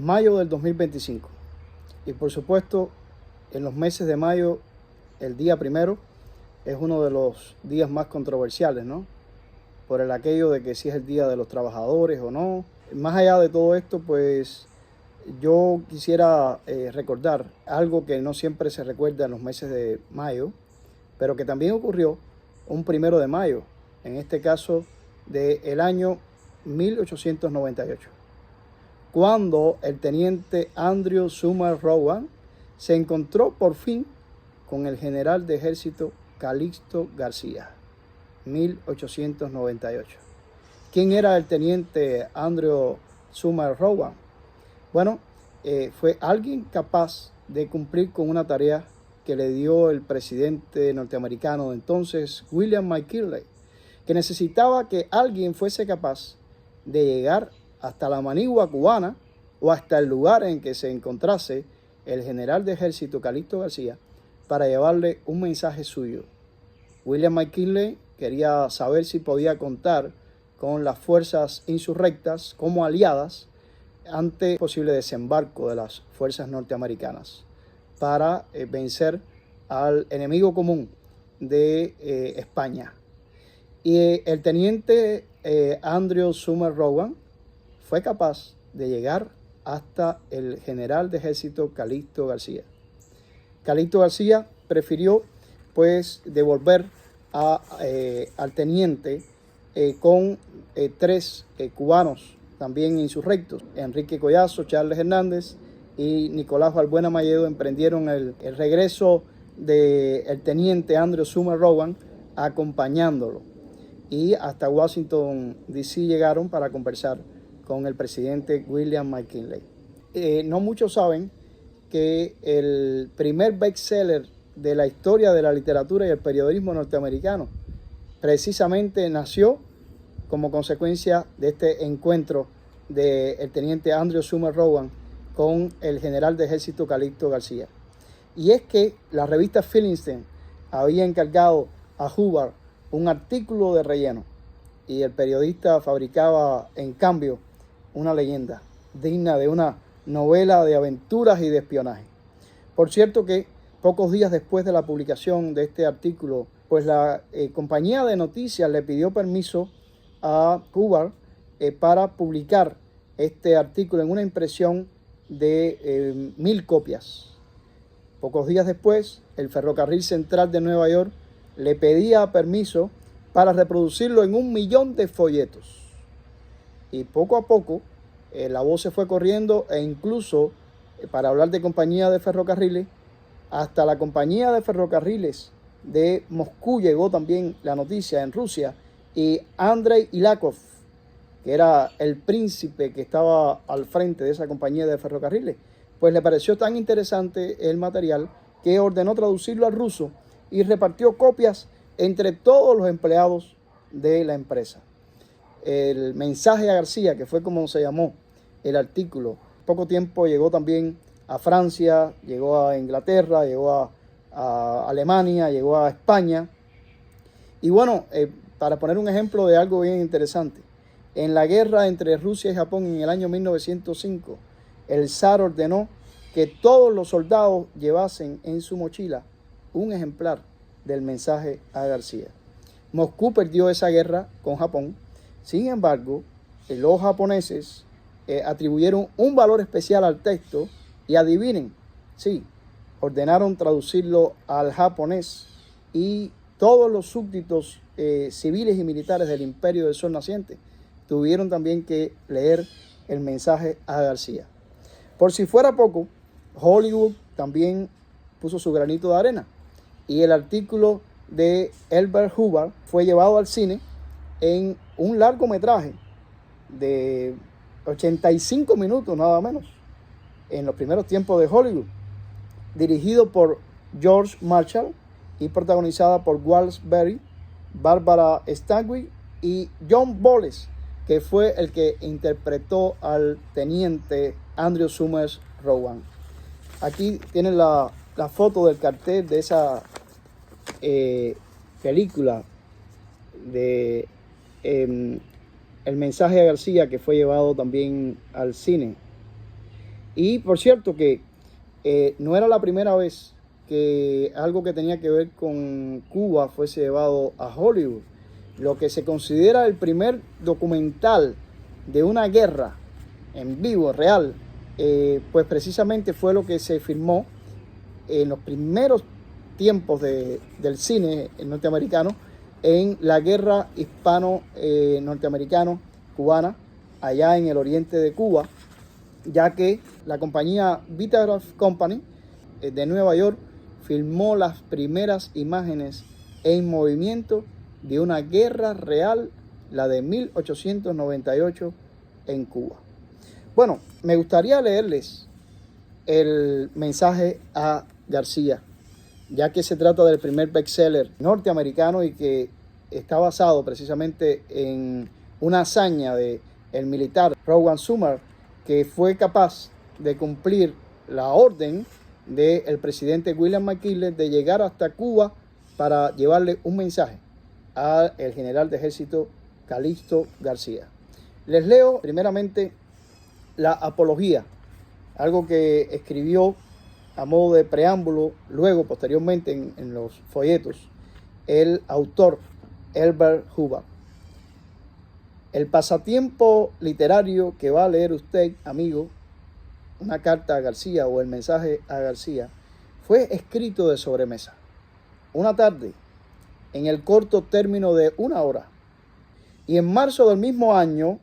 mayo del 2025. Y por supuesto, en los meses de mayo, el día primero es uno de los días más controversiales, ¿no? Por el aquello de que si es el día de los trabajadores o no. Más allá de todo esto, pues yo quisiera recordar algo que no siempre se recuerda en los meses de mayo, pero que también ocurrió un 1 de mayo, en este caso del año 1898, cuando el teniente Andrew Sumner Rowan se encontró por fin con el general de ejército Calixto García. 1898. ¿Quién era el teniente Andrew Sumner Rowan? Bueno, fue alguien capaz de cumplir con una tarea que le dio el presidente norteamericano de entonces, William McKinley, que necesitaba que alguien fuese capaz de llegar hasta la manigua cubana o hasta el lugar en que se encontrase el general de ejército Calixto García para llevarle un mensaje suyo. William McKinley quería saber si podía contar con las fuerzas insurrectas como aliadas ante el posible desembarco de las fuerzas norteamericanas para vencer al enemigo común de España. Y el teniente Andrew Sumner Rowan fue capaz de llegar hasta el general de ejército Calixto García. Calixto García prefirió pues devolver al teniente con tres cubanos también insurrectos. Enrique Collazo, Charles Hernández y Nicolás Balbuena Mayedo emprendieron el regreso del teniente Andrew Sumner Rowan acompañándolo, y hasta Washington DC llegaron para conversar con el presidente William McKinley. No muchos saben que el primer bestseller de la historia de la literatura y el periodismo norteamericano precisamente nació como consecuencia de este encuentro del teniente Andrew Sumner Rowan con el general de ejército Calixto García. Y es que la revista Philistine había encargado a Hubbard un artículo de relleno, y el periodista fabricaba en cambio una leyenda digna de una novela de aventuras y de espionaje. Por cierto que pocos días después de la publicación de este artículo, pues la compañía de noticias le pidió permiso a Hubbard para publicar este artículo en una impresión de 1000 copias. Pocos días después, el Ferrocarril Central de Nueva York le pedía permiso para reproducirlo en 1.000.000 de folletos. Y poco a poco la voz se fue corriendo, e incluso para hablar de compañía de ferrocarriles, hasta la compañía de ferrocarriles de Moscú llegó también la noticia en Rusia, y Andrei Ilakov, que era el príncipe que estaba al frente de esa compañía de ferrocarriles, pues le pareció tan interesante el material que ordenó traducirlo al ruso y repartió copias entre todos los empleados de la empresa. El mensaje a García, que fue como se llamó el artículo, poco tiempo llegó también a Francia, llegó a Inglaterra, llegó a Alemania, llegó a España. Y bueno, para poner un ejemplo de algo bien interesante, en la guerra entre Rusia y Japón en el año 1905, el zar ordenó que todos los soldados llevasen en su mochila un ejemplar del mensaje a García. Moscú perdió esa guerra con Japón. Sin embargo, los japoneses atribuyeron un valor especial al texto y adivinen, sí, ordenaron traducirlo al japonés, y todos los súbditos civiles y militares del Imperio del Sol Naciente tuvieron también que leer el mensaje a García. Por si fuera poco, Hollywood también puso su granito de arena, y el artículo de Elbert Hubbard fue llevado al cine en un largometraje de 85 minutos nada menos, en los primeros tiempos de Hollywood, dirigido por George Marshall y protagonizada por Walt Berry, Barbara Stanwyck y John Boles, que fue el que interpretó al teniente Andrew Sumner Rowan. Aquí tienen la foto del cartel de esa película de El mensaje a García, que fue llevado también al cine. Y por cierto que no era la primera vez que algo que tenía que ver con Cuba fuese llevado a Hollywood. Lo que se considera el primer documental de una guerra en vivo, real, pues precisamente fue lo que se filmó en los primeros tiempos del cine norteamericano en la guerra hispano-norteamericano-cubana, allá en el oriente de Cuba, ya que la compañía Vitagraph Company de Nueva York filmó las primeras imágenes en movimiento de una guerra real, la de 1898 en Cuba. Bueno, me gustaría leerles el mensaje a García, ya que se trata del primer bestseller norteamericano y que está basado precisamente en una hazaña del militar Rowan Summer, que fue capaz de cumplir la orden del presidente William McKinley de llegar hasta Cuba para llevarle un mensaje al general de ejército Calixto García. Les leo primeramente la apología, algo que escribió a modo de preámbulo, luego posteriormente en los folletos, el autor Elbert Hubbard. El pasatiempo literario que va a leer usted, amigo, una carta a García o el mensaje a García, fue escrito de sobremesa, una tarde, en el corto término de 1 hora, y en marzo del mismo año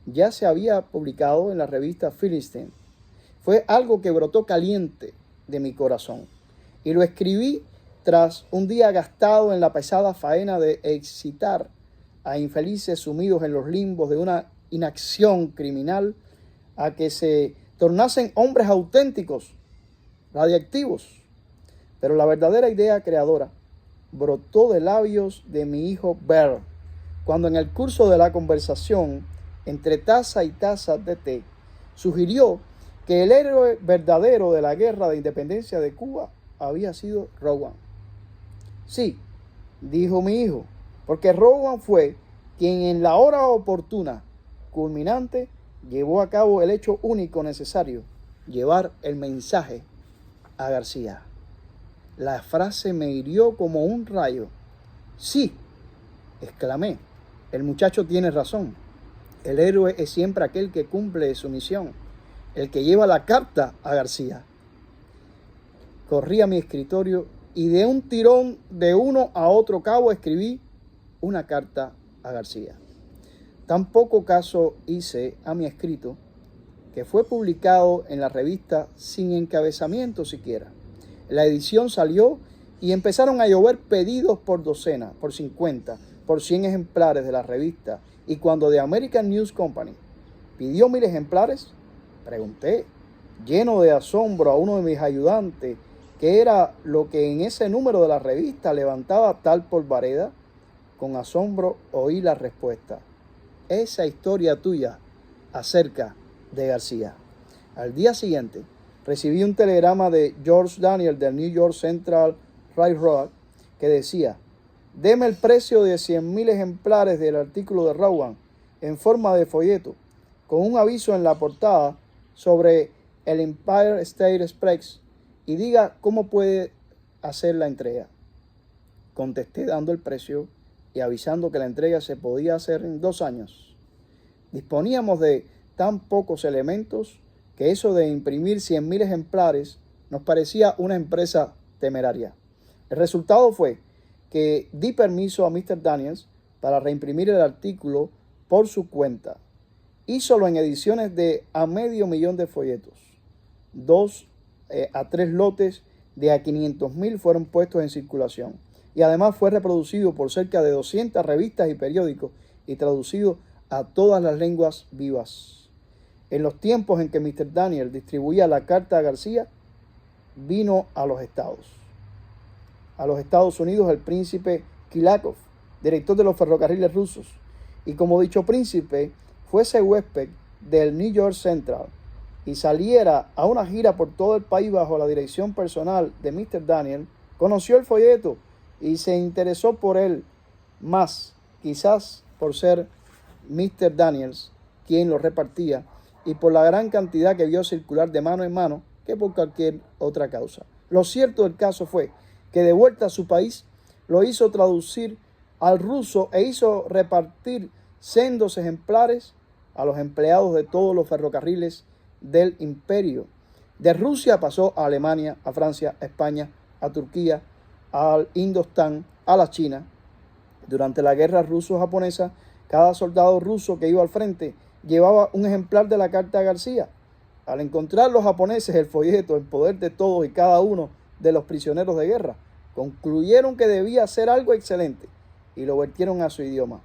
ya se había publicado en la revista Philistine. Fue algo que brotó caliente de mi corazón, y lo escribí tras un día gastado en la pesada faena de excitar a infelices sumidos en los limbos de una inacción criminal a que se tornasen hombres auténticos, radiactivos. Pero la verdadera idea creadora brotó de labios de mi hijo Bear, cuando en el curso de la conversación, entre taza y taza de té, sugirió que el héroe verdadero de la guerra de independencia de Cuba había sido Rowan. Sí, dijo mi hijo, porque Rowan fue quien en la hora oportuna, culminante, llevó a cabo el hecho único necesario, llevar el mensaje a García. La frase me hirió como un rayo. Sí, exclamé, el muchacho tiene razón. El héroe es siempre aquel que cumple su misión, el que lleva la carta a García. Corrí a mi escritorio y de un tirón de uno a otro cabo escribí una carta a García. Tan poco caso hice a mi escrito que fue publicado en la revista sin encabezamiento siquiera. La edición salió y empezaron a llover pedidos por docena, por 50, por 100 ejemplares de la revista. Y cuando The American News Company pidió 1000 ejemplares, pregunté, lleno de asombro, a uno de mis ayudantes, qué era lo que en ese número de la revista levantaba tal polvareda. Con asombro oí la respuesta: esa historia tuya acerca de García. Al día siguiente recibí un telegrama de George Daniel del New York Central Railroad que decía: deme el precio de 100,000 ejemplares del artículo de Rowan en forma de folleto, con un aviso en la portada sobre el Empire State Express, y diga cómo puede hacer la entrega. Contesté dando el precio y avisando que la entrega se podía hacer en 2 años. Disponíamos de tan pocos elementos que eso de imprimir 100,000 ejemplares nos parecía una empresa temeraria. El resultado fue que di permiso a Mr. Daniels para reimprimir el artículo por su cuenta. Hízolo en ediciones de a 500,000 de folletos. 2 a 3 lotes de a 500,000 fueron puestos en circulación. Y además fue reproducido por cerca de 200 revistas y periódicos y traducido a todas las lenguas vivas. En los tiempos en que Mr. Daniel distribuía la carta a García, vino a los Estados Unidos el príncipe Kilakov, director de los ferrocarriles rusos, y como dicho príncipe fuese huésped del New York Central y saliera a una gira por todo el país bajo la dirección personal de Mr. Daniel, conoció el folleto y se interesó por él más, quizás por ser Mr. Daniels quien lo repartía, y por la gran cantidad que vio circular de mano en mano que por cualquier otra causa. Lo cierto del caso fue que de vuelta a su país lo hizo traducir al ruso e hizo repartir sendos ejemplares a los empleados de todos los ferrocarriles del imperio. De Rusia pasó a Alemania, a Francia, a España, a Turquía, al Indostán, a la China. Durante la guerra ruso-japonesa, cada soldado ruso que iba al frente llevaba un ejemplar de la Carta a García. Al encontrar los japoneses el folleto en poder de todos y cada uno de los prisioneros de guerra, concluyeron que debía ser algo excelente y lo vertieron a su idioma.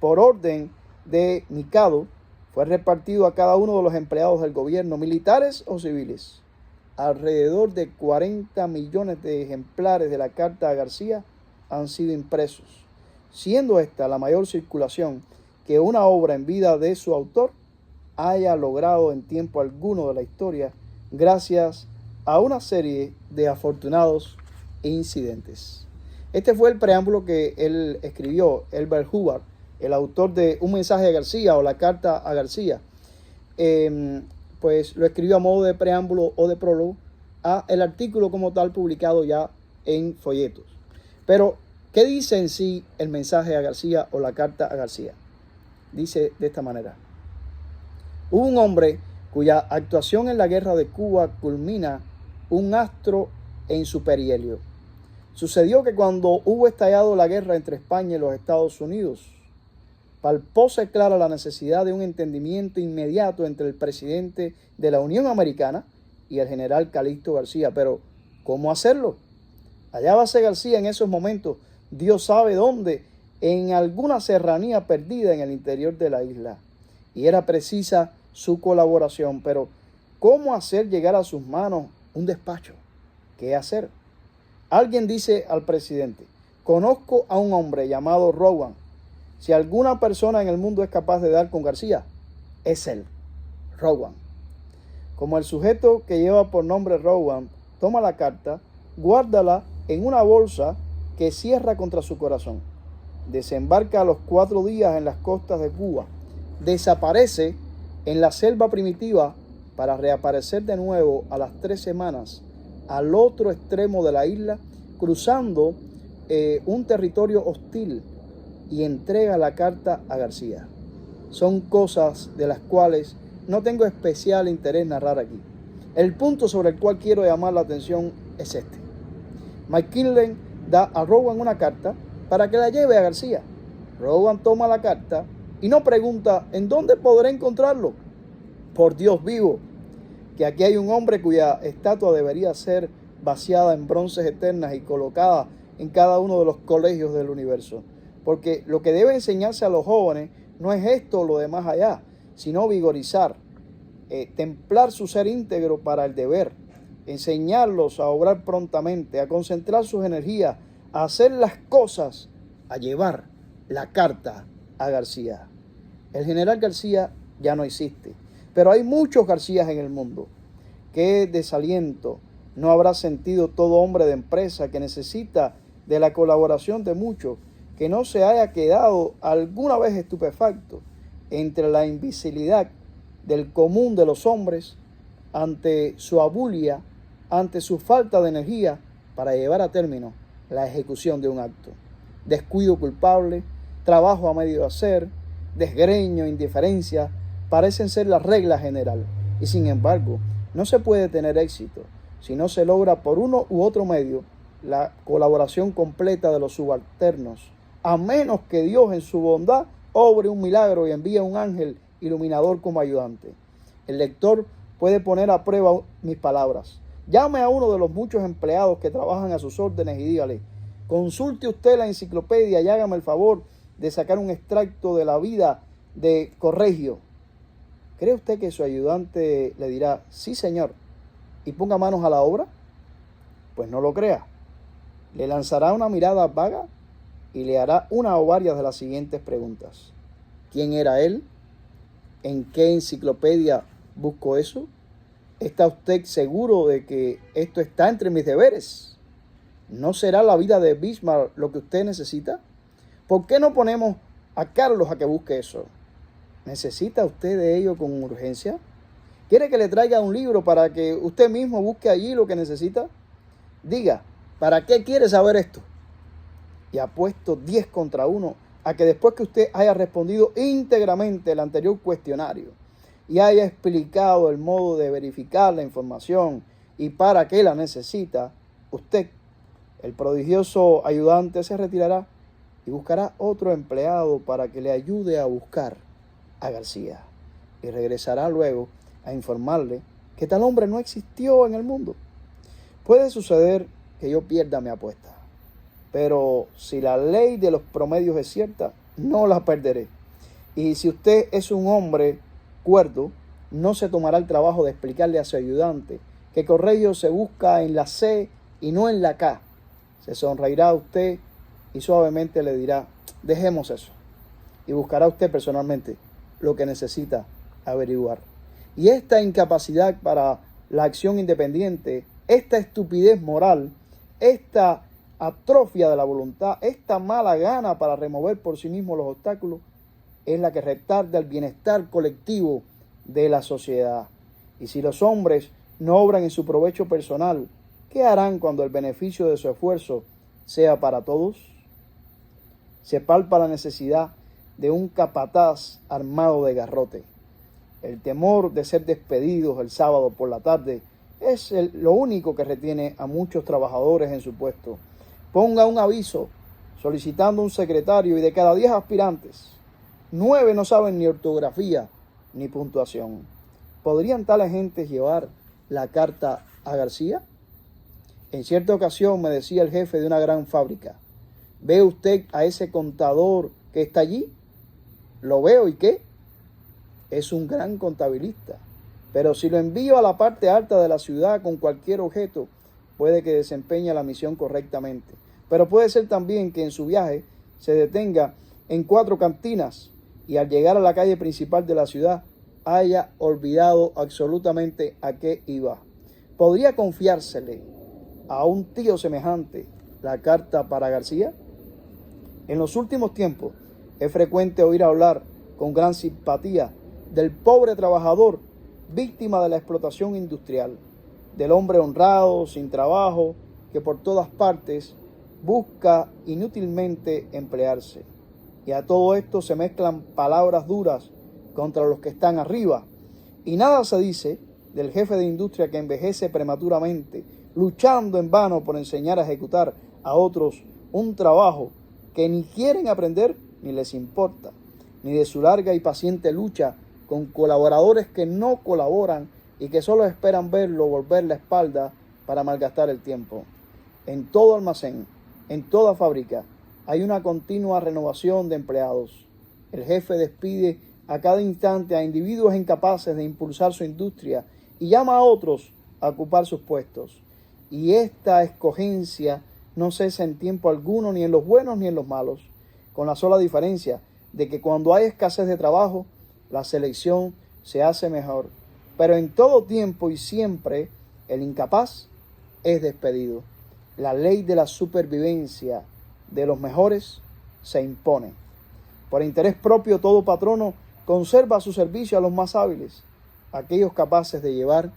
Por orden de Mikado, fue repartido a cada uno de los empleados del gobierno, militares o civiles. Alrededor de 40 millones de ejemplares de la Carta a García han sido impresos, siendo esta la mayor circulación que una obra en vida de su autor haya logrado en tiempo alguno de la historia, gracias a una serie de afortunados incidentes. Este fue el preámbulo que él escribió, Elbert Hubbard, el autor de Un mensaje a García o la Carta a García. Pues lo escribió a modo de preámbulo o de prólogo a el artículo como tal publicado ya en folletos. Pero, ¿qué dice en sí el mensaje a García o la Carta a García? Dice de esta manera: hubo un hombre cuya actuación en la guerra de Cuba culmina un astro en su perihelio. Sucedió que cuando hubo estallado la guerra entre España y los Estados Unidos, palpóse clara la necesidad de un entendimiento inmediato entre el presidente de la Unión Americana y el general Calixto García. Pero, ¿cómo hacerlo? Hallábase García en esos momentos, Dios sabe dónde, en alguna serranía perdida en el interior de la isla. Y era precisa su colaboración. Pero, ¿cómo hacer llegar a sus manos un despacho? ¿Qué hacer? Alguien dice al presidente: conozco a un hombre llamado Rowan. Si alguna persona en el mundo es capaz de dar con García, es él, Rowan. Como el sujeto que lleva por nombre Rowan toma la carta, guárdala en una bolsa que cierra contra su corazón. Desembarca a los 4 días en las costas de Cuba. Desaparece en la selva primitiva para reaparecer de nuevo a las 3 semanas al otro extremo de la isla, cruzando un territorio hostil, y entrega la carta a García. Son cosas de las cuales no tengo especial interés narrar aquí. El punto sobre el cual quiero llamar la atención es este. McKinley da a Rowan una carta para que la lleve a García. Rowan toma la carta y no pregunta ¿en dónde podré encontrarlo? Por Dios vivo, que aquí hay un hombre cuya estatua debería ser vaciada en bronces eternas y colocada en cada uno de los colegios del universo. Porque lo que debe enseñarse a los jóvenes no es esto o lo de más allá, sino vigorizar, templar su ser íntegro para el deber, enseñarlos a obrar prontamente, a concentrar sus energías, a hacer las cosas, a llevar la carta a García. El general García ya no existe, pero hay muchos Garcías en el mundo. Qué desaliento no habrá sentido todo hombre de empresa que necesita de la colaboración de muchos, que no se haya quedado alguna vez estupefacto entre la invisibilidad del común de los hombres, ante su abulia, ante su falta de energía para llevar a término la ejecución de un acto. Descuido culpable, trabajo a medio hacer, desgreño, indiferencia, parecen ser la regla general. Y sin embargo, no se puede tener éxito si no se logra por uno u otro medio la colaboración completa de los subalternos, a menos que Dios en su bondad obre un milagro y envíe un ángel iluminador como ayudante. El lector puede poner a prueba mis palabras. Llame a uno de los muchos empleados que trabajan a sus órdenes y dígale: consulte usted la enciclopedia y hágame el favor de sacar un extracto de la vida de Corregio. ¿Cree usted que su ayudante le dirá: sí, señor, y ponga manos a la obra? Pues no lo crea. Le lanzará una mirada vaga y le hará una o varias de las siguientes preguntas. ¿Quién era él? ¿En qué enciclopedia busco eso? ¿Está usted seguro de que esto está entre mis deberes? ¿No será la vida de Bismarck lo que usted necesita? ¿Por qué no ponemos a Carlos a que busque eso? ¿Necesita usted de ello con urgencia? ¿Quiere que le traiga un libro para que usted mismo busque allí lo que necesita? Diga, ¿para qué quiere saber esto? Y apuesto 10 contra 1 a que después que usted haya respondido íntegramente el anterior cuestionario y haya explicado el modo de verificar la información y para qué la necesita, usted, el prodigioso ayudante, se retirará y buscará otro empleado para que le ayude a buscar a García. Y regresará luego a informarle que tal hombre no existió en el mundo. Puede suceder que yo pierda mi apuesta, pero si la ley de los promedios es cierta, no la perderé. Y si usted es un hombre cuerdo, no se tomará el trabajo de explicarle a su ayudante que Correio se busca en la C y no en la K. Se sonreirá a usted y suavemente le dirá, dejemos eso. Y buscará usted personalmente lo que necesita averiguar. Y esta incapacidad para la acción independiente, esta estupidez moral, esta atrofia de la voluntad, esta mala gana para remover por sí mismo los obstáculos, es la que retarda el bienestar colectivo de la sociedad. Y si los hombres no obran en su provecho personal, ¿qué harán cuando el beneficio de su esfuerzo sea para todos? Se palpa la necesidad de un capataz armado de garrote. El temor de ser despedidos el sábado por la tarde es lo único que retiene a muchos trabajadores en su puesto. Ponga un aviso solicitando un secretario y de cada 10 aspirantes, 9 no saben ni ortografía ni puntuación. ¿Podrían tales gentes llevar la carta a García? En cierta ocasión me decía el jefe de una gran fábrica, ¿ve usted a ese contador que está allí? Lo veo, ¿y qué? Es un gran contabilista, pero si lo envío a la parte alta de la ciudad con cualquier objeto, puede que desempeñe la misión correctamente. Pero puede ser también que en su viaje se detenga en 4 cantinas y al llegar a la calle principal de la ciudad haya olvidado absolutamente a qué iba. ¿Podría confiársele a un tío semejante la carta para García? En los últimos tiempos es frecuente oír hablar con gran simpatía del pobre trabajador víctima de la explotación industrial, del hombre honrado, sin trabajo, que por todas partes busca inútilmente emplearse. Y a todo esto se mezclan palabras duras contra los que están arriba. Y nada se dice del jefe de industria que envejece prematuramente, luchando en vano por enseñar a ejecutar a otros un trabajo que ni quieren aprender ni les importa, ni de su larga y paciente lucha con colaboradores que no colaboran y que solo esperan verlo volver la espalda para malgastar el tiempo. En todo almacén, en toda fábrica, hay una continua renovación de empleados. El jefe despide a cada instante a individuos incapaces de impulsar su industria y llama a otros a ocupar sus puestos. Y esta escogencia no cesa en tiempo alguno, ni en los buenos ni en los malos, con la sola diferencia de que cuando hay escasez de trabajo, la selección se hace mejor. Pero en todo tiempo y siempre, el incapaz es despedido. La ley de la supervivencia de los mejores se impone. Por interés propio, todo patrono conserva a su servicio a los más hábiles, aquellos capaces de llevar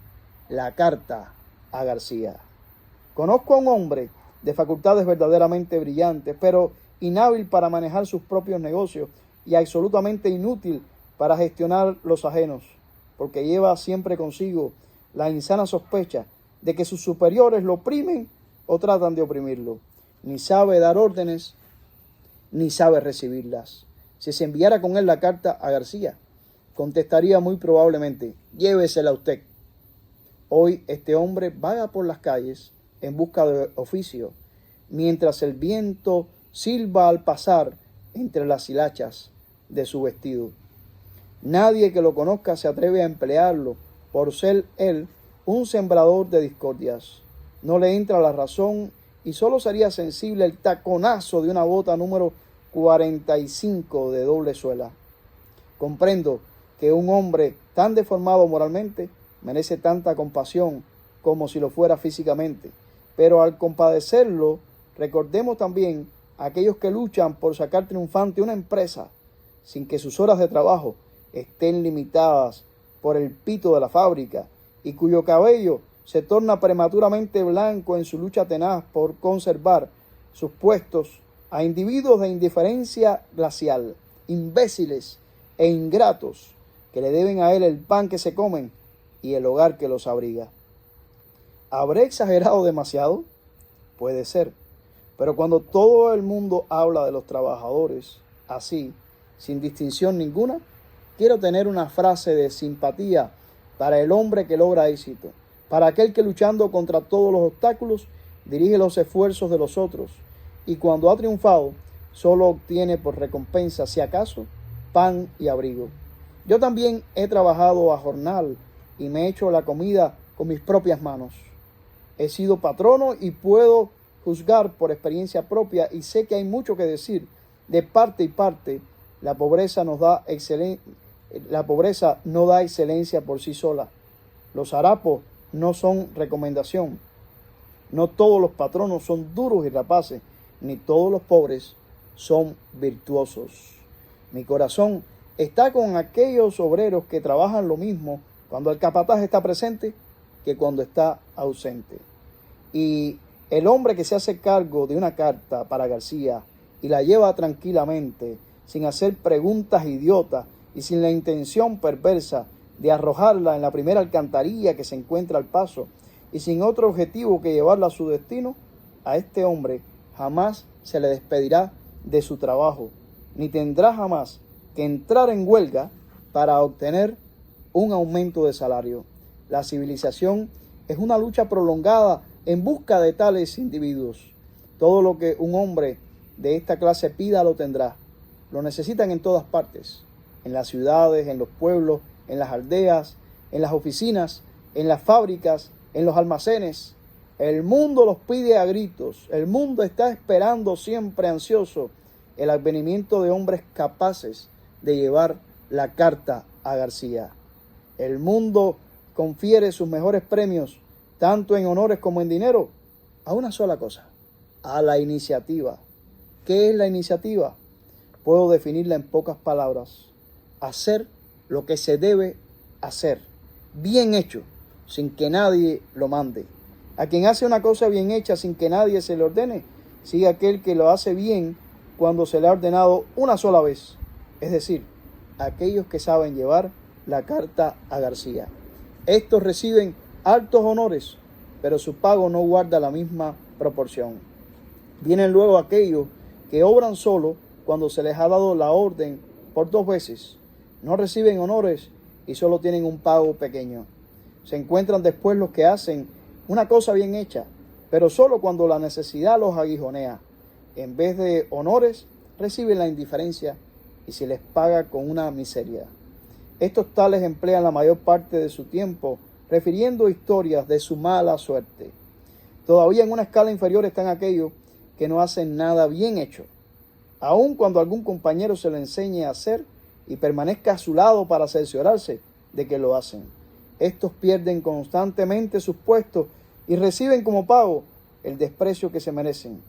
la carta a García. Conozco a un hombre de facultades verdaderamente brillantes, pero inhábil para manejar sus propios negocios y absolutamente inútil para gestionar los ajenos, porque lleva siempre consigo la insana sospecha de que sus superiores lo oprimen o tratan de oprimirlo. Ni sabe dar órdenes, ni sabe recibirlas. Si se enviara con él la carta a García, contestaría muy probablemente, llévesela usted. Hoy este hombre vaga por las calles en busca de oficio, mientras el viento silba al pasar entre las hilachas de su vestido. Nadie que lo conozca se atreve a emplearlo por ser él un sembrador de discordias. No le entra la razón y solo sería sensible el taconazo de una bota número 45 de doble suela. Comprendo que un hombre tan deformado moralmente merece tanta compasión como si lo fuera físicamente, pero al compadecerlo, recordemos también a aquellos que luchan por sacar triunfante una empresa sin que sus horas de trabajo estén limitadas por el pito de la fábrica y cuyo cabello se torna prematuramente blanco en su lucha tenaz por conservar sus puestos, a individuos de indiferencia glacial, imbéciles e ingratos, que le deben a él el pan que se comen y el hogar que los abriga. ¿Habré exagerado demasiado? Puede ser, pero cuando todo el mundo habla de los trabajadores así, sin distinción ninguna, quiero tener una frase de simpatía para el hombre que logra éxito, para aquel que luchando contra todos los obstáculos dirige los esfuerzos de los otros y cuando ha triunfado solo obtiene por recompensa, si acaso, pan y abrigo. Yo también he trabajado a jornal y me he hecho la comida con mis propias manos. He sido patrono y puedo juzgar por experiencia propia y sé que hay mucho que decir. De parte y parte, la pobreza no da excelencia por sí sola. Los harapos no son recomendación. No todos los patronos son duros y rapaces, ni todos los pobres son virtuosos. Mi corazón está con aquellos obreros que trabajan lo mismo cuando el capataz está presente que cuando está ausente. Y el hombre que se hace cargo de una carta para García y la lleva tranquilamente, sin hacer preguntas idiotas y sin la intención perversa de arrojarla en la primera alcantarilla que se encuentra al paso y sin otro objetivo que llevarla a su destino, a este hombre jamás se le despedirá de su trabajo, ni tendrá jamás que entrar en huelga para obtener un aumento de salario. La civilización es una lucha prolongada en busca de tales individuos. Todo lo que un hombre de esta clase pida lo tendrá. Lo necesitan en todas partes, en las ciudades, en los pueblos, en las aldeas, en las oficinas, en las fábricas, en los almacenes. El mundo los pide a gritos. El mundo está esperando siempre ansioso el advenimiento de hombres capaces de llevar la carta a García. El mundo confiere sus mejores premios, tanto en honores como en dinero, a una sola cosa: a la iniciativa. ¿Qué es la iniciativa? Puedo definirla en pocas palabras: hacer lo que se debe hacer, bien hecho, sin que nadie lo mande. A quien hace una cosa bien hecha sin que nadie se le ordene, sigue aquel que lo hace bien cuando se le ha ordenado una sola vez, es decir, aquellos que saben llevar la carta a García. Estos reciben altos honores, pero su pago no guarda la misma proporción. Vienen luego aquellos que obran solo cuando se les ha dado la orden por 2 veces. No reciben honores y solo tienen un pago pequeño. Se encuentran después los que hacen una cosa bien hecha, pero solo cuando la necesidad los aguijonea. En vez de honores, reciben la indiferencia y se les paga con una miseria. Estos tales emplean la mayor parte de su tiempo refiriendo historias de su mala suerte. Todavía en una escala inferior están aquellos que no hacen nada bien hecho, aun cuando algún compañero se lo enseñe a hacer y permanezca a su lado para cerciorarse de que lo hacen. Estos pierden constantemente sus puestos y reciben como pago el desprecio que se merecen,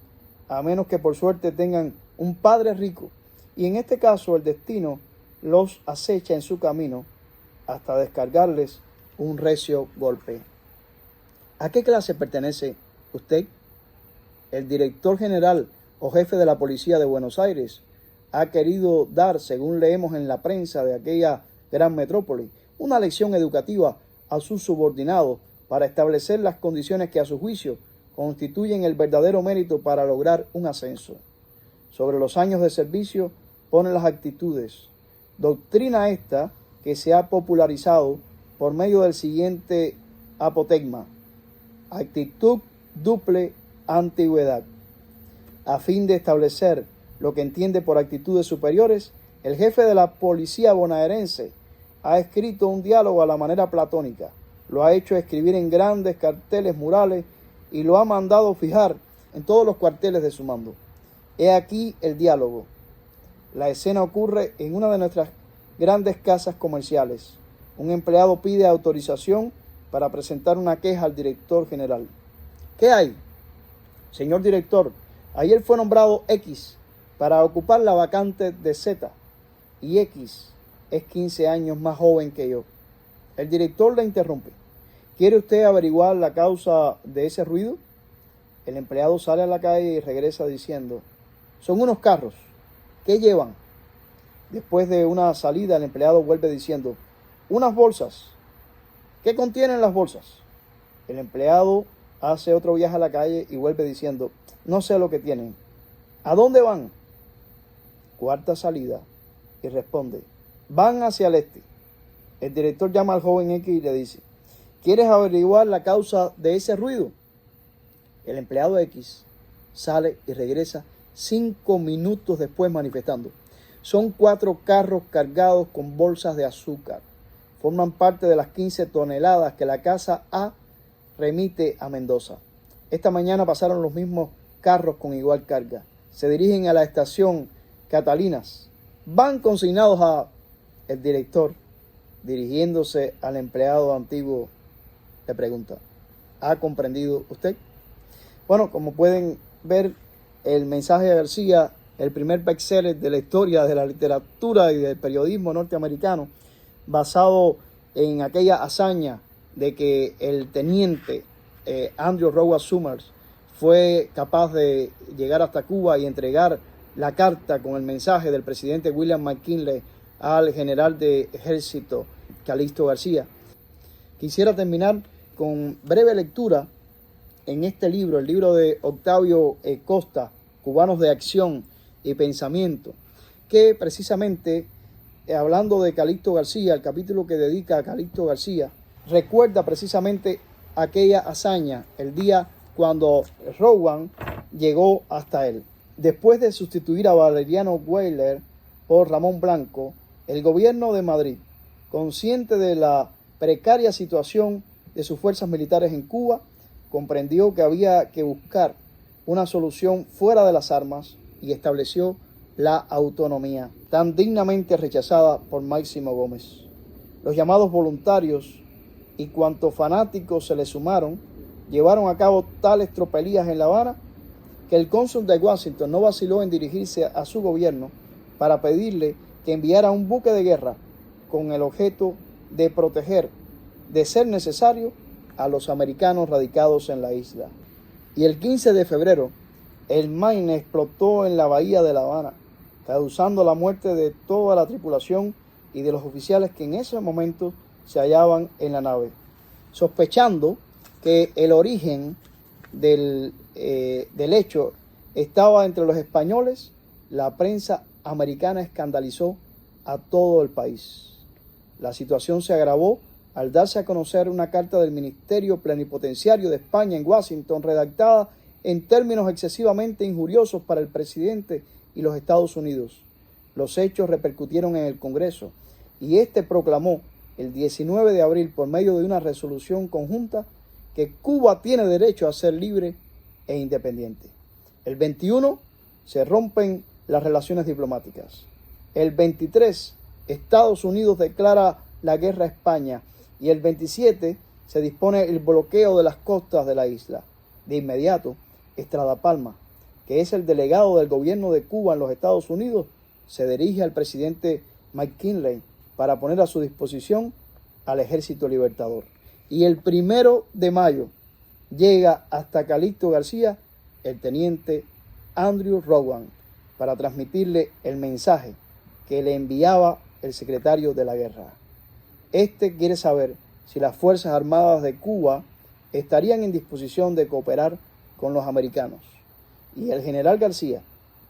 a menos que por suerte tengan un padre rico, y en este caso el destino los acecha en su camino hasta descargarles un recio golpe. ¿A qué clase pertenece usted? El director general o jefe de la policía de Buenos Aires ha querido dar, según leemos en la prensa de aquella gran metrópoli, una lección educativa a sus subordinados para establecer las condiciones que a su juicio constituyen el verdadero mérito para lograr un ascenso. Sobre los años de servicio pone las actitudes, doctrina esta que se ha popularizado por medio del siguiente apotegma: actitud duple antigüedad. A fin de establecer lo que entiende por actitudes superiores, el jefe de la policía bonaerense ha escrito un diálogo a la manera platónica, lo ha hecho escribir en grandes carteles murales y lo ha mandado fijar en todos los cuarteles de su mando. He aquí el diálogo. La escena ocurre en una de nuestras grandes casas comerciales. Un empleado pide autorización para presentar una queja al director general. ¿Qué hay? Señor director, ayer fue nombrado X para ocupar la vacante de Z, y X es 15 años más joven que yo. El director le interrumpe. ¿Quiere usted averiguar la causa de ese ruido? El empleado sale a la calle y regresa diciendo, son unos carros. ¿Qué llevan? Después de una salida, el empleado vuelve diciendo, unas bolsas. ¿Qué contienen las bolsas? El empleado hace otro viaje a la calle y vuelve diciendo, no sé lo que tienen. ¿A dónde van? Cuarta salida y responde, van hacia el este. El director llama al joven X y le dice, ¿quieres averiguar la causa de ese ruido? El empleado X sale y regresa 5 minutos después manifestando. Son 4 carros cargados con bolsas de azúcar. Forman parte de las 15 toneladas que la casa A remite a Mendoza. Esta mañana pasaron los mismos carros con igual carga. Se dirigen a la estación Catalinas. Van consignados a... El director, dirigiéndose al empleado antiguo, le pregunta, ¿ha comprendido usted? Bueno, como pueden ver, el mensaje de García, el primer bestseller de la historia de la literatura y del periodismo norteamericano, basado en aquella hazaña de que el teniente Andrew Rowan Summers fue capaz de llegar hasta Cuba y entregar la carta con el mensaje del presidente William McKinley al general de ejército Calixto García. Quisiera terminar con breve lectura en este libro, el libro de Octavio Costa, Cubanos de Acción y Pensamiento, que precisamente, hablando de Calixto García, el capítulo que dedica a Calixto García, recuerda precisamente aquella hazaña, el día cuando Rowan llegó hasta él. Después de sustituir a Valeriano Weyler por Ramón Blanco, el gobierno de Madrid, consciente de la precaria situación de sus fuerzas militares en Cuba, comprendió que había que buscar una solución fuera de las armas y estableció la autonomía, tan dignamente rechazada por Máximo Gómez. Los llamados voluntarios y cuantos fanáticos se le sumaron, llevaron a cabo tales tropelías en La Habana que el cónsul de Washington no vaciló en dirigirse a su gobierno para pedirle que enviara un buque de guerra con el objeto de proteger, de ser necesario, a los americanos radicados en la isla. Y el 15 de febrero, el Maine explotó en la bahía de La Habana, causando la muerte de toda la tripulación y de los oficiales que en ese momento se hallaban en la nave. Sospechando que el origen del hecho estaba entre los españoles, la prensa americana escandalizó a todo el país. La situación se agravó al darse a conocer una carta del Ministerio Plenipotenciario de España en Washington, redactada en términos excesivamente injuriosos para el presidente y los Estados Unidos. Los hechos repercutieron en el Congreso y este proclamó el 19 de abril, por medio de una resolución conjunta, que Cuba tiene derecho a ser libre e independiente. El 21 se rompen las relaciones diplomáticas. El 23, Estados Unidos declara la guerra a España y el 27 se dispone el bloqueo de las costas de la isla. De inmediato, Estrada Palma, que es el delegado del gobierno de Cuba en los Estados Unidos, se dirige al presidente McKinley para poner a su disposición al Ejército Libertador. Y el 1 de mayo llega hasta Calixto García el teniente Andrew Rowan para transmitirle el mensaje que le enviaba el secretario de la guerra. Este quiere saber si las Fuerzas Armadas de Cuba estarían en disposición de cooperar con los americanos. Y el general García,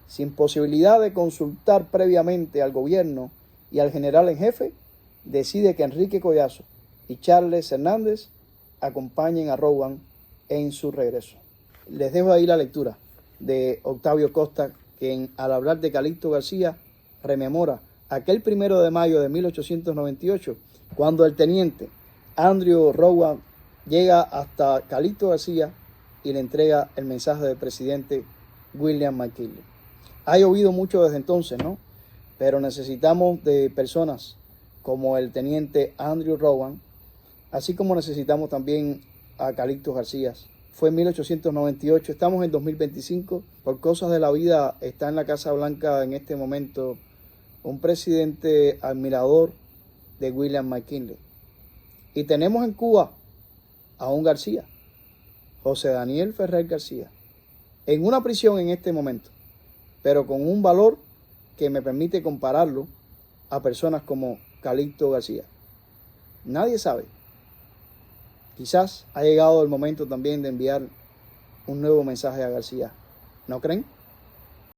sin posibilidad de consultar previamente al gobierno y al general en jefe, decide que Enrique Collazo y Charles Hernández acompañen a Rowan en su regreso. Les dejo ahí la lectura de Octavio Costa, quien al hablar de Calixto García rememora aquel 1 de mayo de 1898, cuando el teniente Andrew Rowan llega hasta Calixto García y le entrega el mensaje del presidente William McKinley. Ha llovido mucho desde entonces, ¿no? Pero necesitamos de personas como el teniente Andrew Rowan, así como necesitamos también a Calixto García. Fue en 1898, estamos en 2025. Por cosas de la vida está en la Casa Blanca en este momento un presidente admirador de William McKinley. Y tenemos en Cuba a un García, José Daniel Ferrer García, en una prisión en este momento, pero con un valor que me permite compararlo a personas como Calixto García. Nadie sabe. Quizás ha llegado el momento también de enviar un nuevo mensaje a García. ¿No creen?